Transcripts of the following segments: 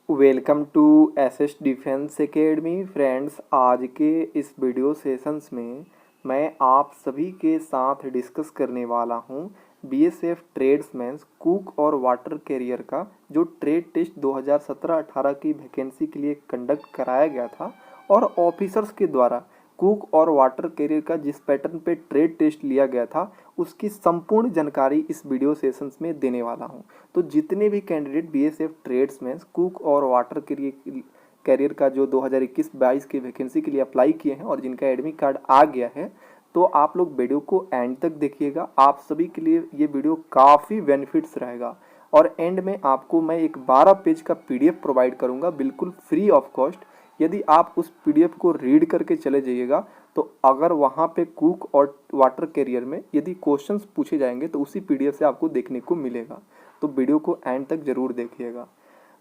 Welcome to SS defence academy friends. आज के इस वीडियो सेशंस में मैं आप सभी के साथ डिस्कस करने वाला हूं बीएसएफ ट्रेड्समैन कुक और वाटर कैरियर का जो ट्रेड टेस्ट 2017-18 की वैकेंसी के लिए कंडक्ट कराया गया था और ऑफिसर्स के द्वारा कुक और वाटर कैरियर का जिस पैटर्न पे ट्रेड टेस्ट लिया गया था उसकी संपूर्ण जानकारी इस वीडियो सेशंस में देने वाला हूं। तो जितने भी कैंडिडेट बीएसएफ ट्रेड्समैन कुक और वाटर कैरियर का जो 2021-22 की वैकेंसी के लिए अप्लाई किए हैं और जिनका एडमिट कार्ड आ गया है, तो आप लोग वीडियो को एंड तक देखिएगा। आप सभी के लिए ये वीडियो काफ़ी बेनिफिट्स रहेगा और एंड में आपको मैं एक 12 पेज का पीडीएफ प्रोवाइड करूँगा बिल्कुल फ्री ऑफ कॉस्ट। यदि आप उस पीडीएफ को रीड करके चले जाइएगा तो अगर वहाँ पे कुक और वाटर कैरियर में यदि क्वेश्चंस पूछे जाएंगे तो उसी पीडीएफ से आपको देखने को मिलेगा। तो वीडियो को एंड तक जरूर देखिएगा।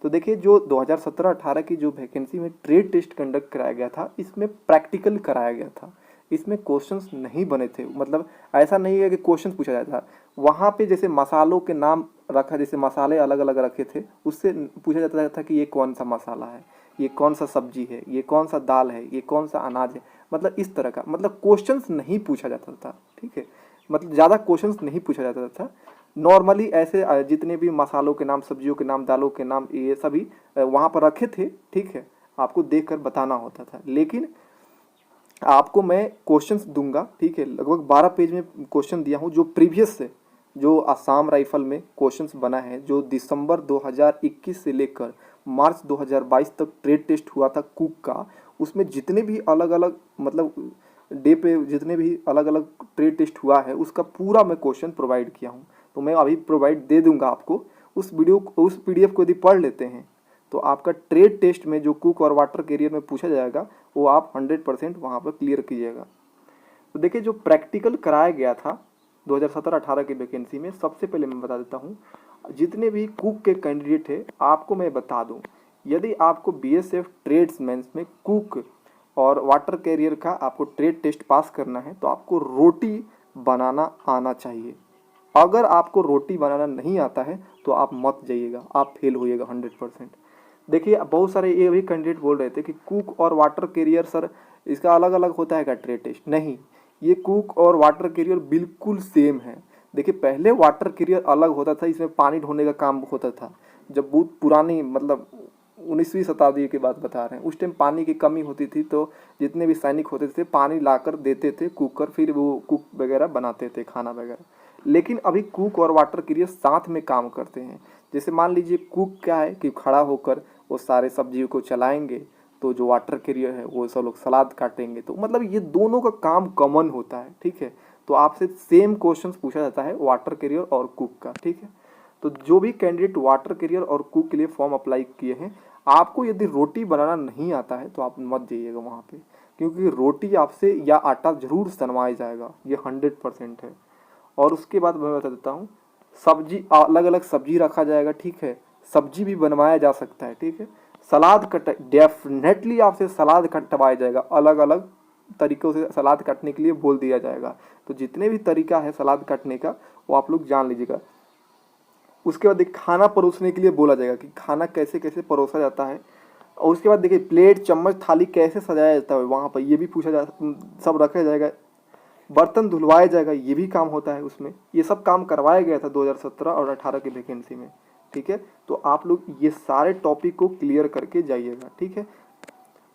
तो देखिए, जो 2017-18 की जो वैकेंसी में ट्रेड टेस्ट कंडक्ट कराया गया था, इसमें प्रैक्टिकल कराया गया था। इसमें क्वेश्चंस नहीं बने थे, मतलब ऐसा नहीं है कि क्वेश्चंस पूछा जाता था। वहाँ पे जैसे मसालों के नाम रखा, जैसे मसाले अलग अलग रखे थे, उससे पूछा जाता था कि ये कौन सा मसाला है, ये कौन सा सब्जी है, ये कौन सा दाल है, ये कौन सा अनाज है। मतलब इस तरह का, मतलब क्वेश्चंस नहीं पूछा जाता था। ठीक है, मतलब ज़्यादा क्वेश्चंस नहीं पूछा जाता था। नॉर्मली ऐसे जितने भी मसालों के नाम, सब्जियों के नाम, दालों के नाम, ये सभी वहाँ पर रखे थे। ठीक है, आपको देख कर बताना होता था। लेकिन आपको मैं क्वेश्चंस दूंगा। ठीक है, लगभग 12 पेज में क्वेश्चन दिया हूँ जो प्रीवियस से, जो असम राइफल में क्वेश्चंस बना है, जो दिसंबर 2021 से लेकर मार्च 2022 तक ट्रेड टेस्ट हुआ था कुक का। उसमें जितने भी अलग अलग, मतलब डे पे जितने भी अलग अलग ट्रेड टेस्ट हुआ है, उसका पूरा मैं क्वेश्चन प्रोवाइड किया हूँ। तो मैं अभी प्रोवाइड दे दूंगा आपको। उस पीडीएफ को यदि पढ़ लेते हैं तो आपका ट्रेड टेस्ट में जो कुक और वाटर कैरियर में पूछा जाएगा वो आप 100% वहाँ पर क्लियर कीजिएगा। तो देखिए, जो प्रैक्टिकल कराया गया था 2017-18 की वैकेंसी में, सबसे पहले मैं बता देता हूँ जितने भी कुक के कैंडिडेट है, आपको मैं बता दूँ, यदि आपको बीएसएफ ट्रेड्समैन में कुक और वाटर कैरियर का आपको ट्रेड टेस्ट पास करना है तो आपको रोटी बनाना आना चाहिए। अगर आपको रोटी बनाना नहीं आता है तो आप मत जाइएगा, आप फेल होइएगा 100%। देखिए, बहुत सारे ये भी कैंडिडेट बोल रहे थे कि कुक और वाटर कैरियर सर इसका अलग अलग होता है क्या ट्रेड टेस्ट? नहीं, ये कुक और वाटर कैरियर बिल्कुल सेम है। देखिए, पहले वाटर कैरियर अलग होता था, इसमें पानी ढोने का काम होता था। जब बहुत पुरानी, मतलब 19वीं शताब्दी की बात बता रहे हैं, उस टाइम पानी की कमी होती थी तो जितने भी सैनिक होते थे पानी लाकर देते थे कुकर, फिर वो कुक वगैरह बनाते थे, खाना वगैरह। लेकिन अभी कुक और वाटर कैरियर साथ में काम करते हैं। जैसे मान लीजिए, कुक क्या है कि खड़ा होकर वो सारे सब्जियों को चलाएंगे, तो जो वाटर कैरियर है वो सब लोग सलाद काटेंगे। तो मतलब ये दोनों का काम कॉमन होता है। ठीक है, तो आपसे सेम क्वेश्चन पूछा जाता है वाटर कैरियर और कुक का। ठीक है, तो जो भी कैंडिडेट वाटर कैरियर और कुक के लिए फॉर्म अप्लाई किए हैं, आपको यदि रोटी बनाना नहीं आता है तो आप मत जाइएगा वहाँ पे, क्योंकि रोटी आपसे या आटा जरूर सनवाया जाएगा, ये 100% है। और उसके बाद मैं बता देता हूँ, सब्जी अलग अलग सब्जी रखा जाएगा। ठीक है, सब्जी भी बनवाया जा सकता है। ठीक है, सलाद कट डेफिनेटली आपसे सलाद कटवाया जाएगा, अलग अलग तरीक़ों से सलाद काटने के लिए बोल दिया जाएगा। तो जितने भी तरीका है सलाद काटने का वो आप लोग जान लीजिएगा। उसके बाद देखिए, खाना परोसने के लिए बोला जाएगा कि खाना कैसे कैसे परोसा जाता है। और उसके बाद देखिए, प्लेट चम्मच थाली कैसे सजाया जाता है वहाँ पर, ये भी पूछा जा, सब रखा जाएगा। बर्तन धुलवाया जाएगा, ये भी काम होता है उसमें। ये सब काम करवाया गया था 2017 और 18 की वैकेंसी में। ठीक है, तो आप लोग ये सारे टॉपिक को क्लियर करके जाइएगा। ठीक है,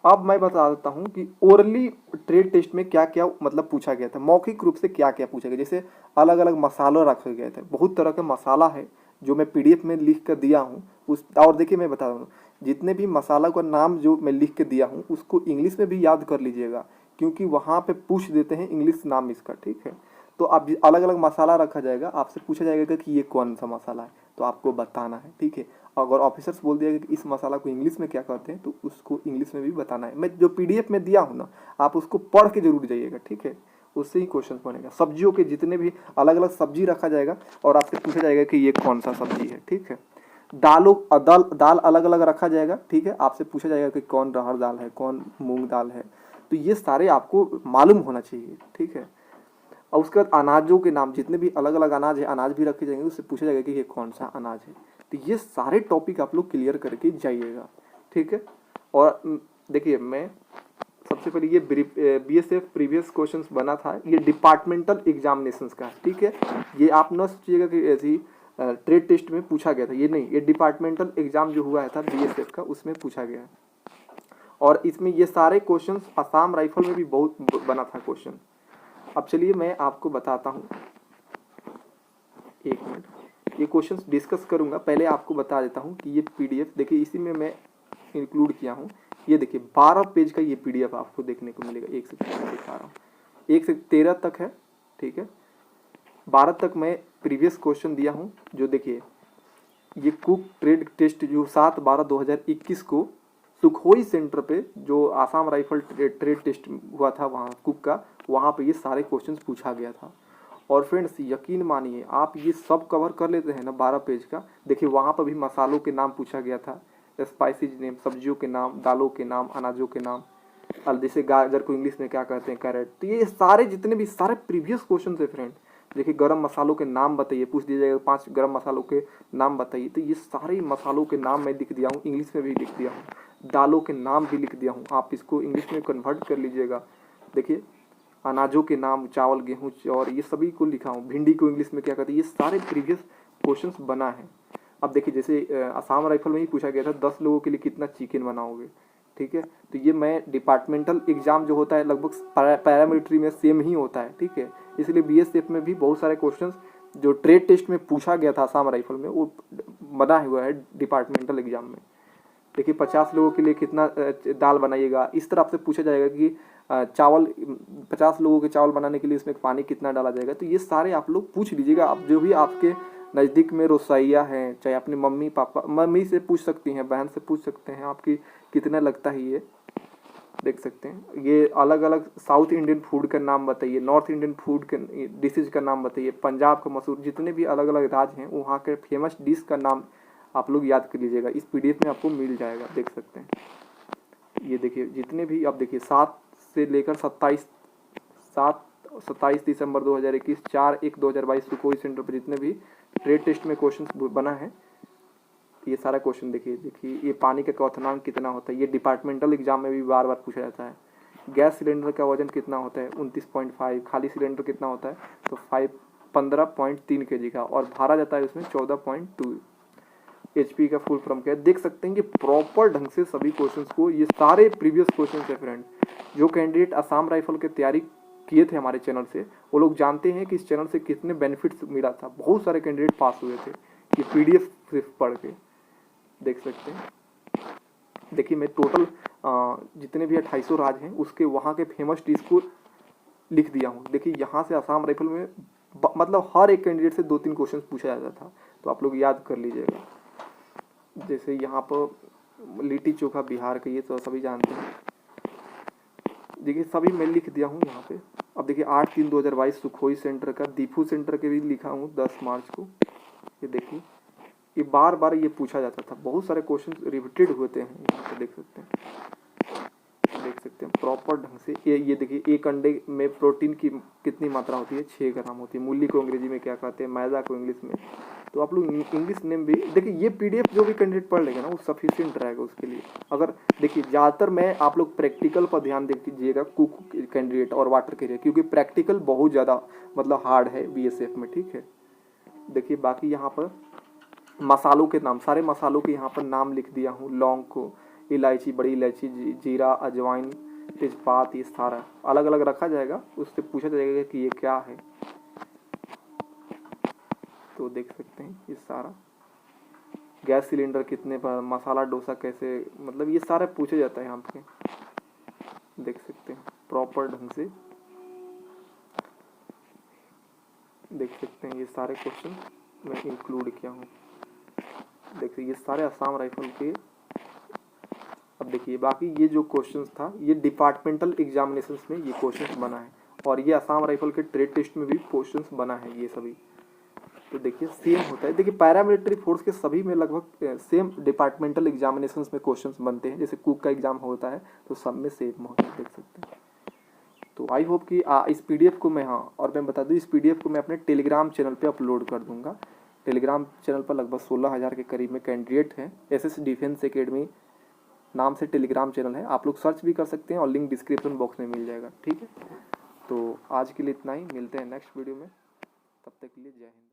अब मैं बता देता हूँ कि ओरली ट्रेड टेस्ट में क्या क्या मतलब पूछा गया था, मौखिक रूप से क्या क्या पूछा गया। जैसे अलग अलग मसालों रखे गए थे, बहुत तरह का मसाला है जो मैं पीडीएफ में लिख कर दिया हूँ उस। और देखिए, मैं बता रहा हूँ जितने भी मसाला का नाम जो मैं लिख के दिया हूँ उसको इंग्लिश में भी याद कर लीजिएगा, क्योंकि वहाँ पे पूछ देते हैं इंग्लिश नाम इसका। ठीक है, तो अब अलग अलग मसाला रखा जाएगा, आपसे पूछा जाएगा कि ये कौन सा मसाला है, तो आपको बताना है। ठीक है, अगर ऑफिसर्स बोल दिया कि इस मसाला को इंग्लिश में क्या कहते हैं तो उसको इंग्लिश में भी बताना है। मैं जो पीडीएफ में दिया हूँ ना, आप उसको पढ़ के जरूर जाइएगा। ठीक है, उससे ही क्वेश्चन बनेगा। सब्जियों के जितने भी अलग अलग सब्जी रखा जाएगा और आपसे पूछा जाएगा कि ये कौन सा सब्जी है। ठीक है, दाल अलग अलग रखा जाएगा। ठीक है, आपसे पूछा जाएगा कि कौन अरहर दाल है, कौन मूंग दाल है। तो ये सारे आपको मालूम होना चाहिए। ठीक है, और उसके बाद अनाजों के नाम, जितने भी अलग अलग अनाज है, अनाज भी रखे जाएंगे, उससे पूछा जाएगा कि ये कौन सा अनाज है। तो ये सारे टॉपिक आप लोग क्लियर करके जाइएगा। ठीक है। और देखिए मैं सबसे पहले ये BSF प्रीवियस क्वेश्चंस बना था, ये डिपार्टमेंटल एग्जामिनेशंस का, ठीक है। ये आप न सोचिएगा कि ऐसी ट्रेड टेस्ट में पूछा गया था, ये नहीं, ये डिपार्टमेंटल एग्जाम जो हुआ था BSF का उसमें पूछा गया है। और इसमें ये सारे क्वेश्चंस असम राइफल में भी बहुत बना था क्वेश्चन। अब चलिए मैं आपको बताता हूँ, एक मिनट, ये क्वेश्चंस डिस्कस करूंगा, पहले आपको बता देता हूँ कि ये PDF देखिए इसी में मैं इंक्लूड किया हूँ। ये देखिए 12 पेज का ये PDF आपको देखने को मिलेगा, 1 से 13 दिखा रहा हूँ, 1 से 13 तक है, ठीक है। 12 तक मैं प्रीवियस क्वेश्चन दिया हूँ। जो देखिए ये कुक ट्रेड टेस्ट जो 7/12/2021 को सुखोई सेंटर पे जो आसाम राइफल ट्रेड टेस्ट हुआ था वहाँ कुक का, वहाँ पे ये सारे क्वेश्चंस पूछा गया था। और फ्रेंड्स यकीन मानिए आप ये सब कवर कर लेते हैं ना 12 पेज का, देखिए वहाँ पर भी मसालों के नाम पूछा गया था, स्पाइसीज नेम, सब्जियों के नाम, दालों के नाम, अनाजों के नाम, जैसे गाजर को इंग्लिश में क्या कहते हैं, कैरेट। तो ये सारे जितने भी सारे प्रीवियस क्वेश्चन है फ्रेंड। देखिए गरम मसालों के नाम बताइए, पूछ दिया जाएगा 5 गरम मसालों के नाम बताइए, तो ये सारे मसालों के नाम मैं लिख दिया हूँ, इंग्लिश में भी लिख दिया हूँ, दालों के नाम भी लिख दिया हूँ, आप इसको इंग्लिश में कन्वर्ट कर लीजिएगा। देखिए अनाजों के नाम, चावल, गेहूँ, और ये सभी को लिखा हूँ, भिंडी को इंग्लिश में क्या कहते हैं, ये सारे प्रीवियस क्वेश्चंस बना है। अब देखिए जैसे आसाम राइफल में ही पूछा गया था 10 लोगों के लिए कितना चिकन बनाओगे, ठीक है। तो ये मैं डिपार्टमेंटल एग्जाम जो होता है लगभग पैरामिलिट्री में सेम ही होता है, ठीक है। इसलिए BSF में भी बहुत सारे क्वेश्चंस जो ट्रेड टेस्ट में पूछा गया था आसाम राइफल में वो बना हुआ है डिपार्टमेंटल एग्जाम में। देखिए 50 लोगों के लिए कितना दाल बनाइएगा, इस तरह से पूछा जाएगा कि चावल 50 लोगों के चावल बनाने के लिए इसमें पानी कितना डाला जाएगा। तो ये सारे आप लोग पूछ लीजिएगा, आप जो भी आपके नज़दीक में रसोइया हैं, चाहे अपने मम्मी पापा, मम्मी से पूछ सकती हैं, बहन से पूछ सकते हैं, आपकी कितना लगता है ये देख सकते हैं। ये अलग अलग साउथ इंडियन फूड का नाम बताइए, नॉर्थ इंडियन फूड के डिशेज का नाम बताइए, पंजाब का मशहूर जितने भी अलग अलग राज्य हैं वहाँ के फेमस डिश का नाम आप लोग याद कर लीजिएगा, इस PDF में आपको मिल जाएगा, देख सकते हैं। ये देखिए जितने भी आप देखिए 7 से लेकर 27 दिसंबर 2021, 4/1/2022 सुखोई सेंटर पर जितने भी ट्रेड टेस्ट में क्वेश्चन बना है, ये सारा क्वेश्चन देखिए ये पानी का क्वथनांक कितना होता है, ये डिपार्टमेंटल एग्जाम में भी बार बार पूछा जाता है। गैस सिलेंडर का वजन कितना होता है, 29.5, खाली सिलेंडर कितना होता है तो 15.3 kg का, और भरा जाता है उसमें 14.2 HP का फुल फॉर्म क्या है। देख सकते हैं कि प्रॉपर ढंग से सभी क्वेश्चंस को, ये सारे प्रीवियस क्वेश्चंस है फ्रेंड। जो कैंडिडेट असम राइफल की तैयारी किए थे हमारे चैनल से, वो लोग जानते हैं कि इस चैनल से कितने बेनिफिट्स मिला था, बहुत सारे कैंडिडेट पास हुए थे कि PDF सिर्फ पढ़ के, देख सकते हैं। देखिए मैं टोटल जितने भी 2800 राज्य हैं उसके वहाँ के फेमस डिश को लिख दिया हूँ। देखिए यहाँ से असम राइफल में मतलब हर एक कैंडिडेट से 2-3 क्वेश्चन पूछा जाता था, तो आप लोग याद कर लीजिएगा। जैसे यहाँ पर लिट्टी चोखा बिहार का, ये तो सभी जानते हैं, देखिए सभी मैं लिख दिया हूँ यहाँ पे। अब देखिए 8/3/2022 सुखोई सेंटर का, दीफू सेंटर के भी लिखा हूँ 10 मार्च को। ये देखिए ये बार बार ये पूछा जाता था, बहुत सारे क्वेश्चन रिपीटेड होते हैं यहाँ पे, देख सकते हैं प्रॉपर ढंग से। ये देखिए एक अंडे में प्रोटीन की कितनी मात्रा होती है, 6 ग्राम होती है। मूली को अंग्रेजी में क्या कहते हैं, मैदा को इंग्लिश में, तो आप लोग इंग्लिश नेम भी देखिए। ये PDF जो भी कैंडिडेट पढ़ लेगा ना वो सफिशिएंट रहेगा उसके लिए। अगर देखिए ज़्यादातर मैं आप लोग प्रैक्टिकल पर ध्यान दे दीजिएगा कुक कैंडिडेट और वाटर कैरियर, क्योंकि प्रैक्टिकल बहुत ज़्यादा मतलब हार्ड है BSF में, ठीक है। देखिए बाकी यहाँ पर मसालों के नाम, सारे मसालों के यहाँ पर नाम लिख दिया हूँ। लौंग को, इलायची, बड़ी इलायची, जीरा, अजवाइन, तेजपात, ये सारा अलग अलग रखा जाएगा, उससे पूछा जाएगा कि ये क्या है, तो देख सकते हैं ये सारा। गैस सिलेंडर कितने पर, मसाला डोसा कैसे, मतलब ये सारा पूछा जाता है यहाँ पे, देख सकते हैं प्रॉपर ढंग से, देख सकते हैं ये सारे क्वेश्चन मैं इंक्लूड किया हूँ। देखिए ये सारे असम राइफल के। अब देखिए बाकी ये जो क्वेश्चंस था ये डिपार्टमेंटल एग्जामिनेशंस में ये क्वेश्चंस बना है, और ये असम राइफल के ट्रेड टेस्ट में भी क्वेश्चंस बना है ये सभी। तो देखिए सेम होता है, देखिए पैरामिलिट्री फोर्स के सभी में लगभग सेम डिपार्टमेंटल एग्जामिनेशंस में क्वेश्चंस बनते हैं। जैसे कुक का एग्जाम होता है तो सब में सेम होता है, देख सकते हैं। तो आई होप कि इस PDF को मैं, हाँ और मैं बता दूँ, इस PDF को मैं अपने टेलीग्राम चैनल पे अपलोड कर दूंगा। टेलीग्राम चैनल पर लगभग 16,000 के करीब में कैंडिडेट हैं SS डिफेंस एकेडमी नाम से टेलीग्राम चैनल है, आप लोग सर्च भी कर सकते हैं और लिंक डिस्क्रिप्शन बॉक्स में मिल जाएगा। ठीक है, तो आज के लिए इतना ही, मिलते हैं नेक्स्ट वीडियो में, तब तक के लिए जय हिंद।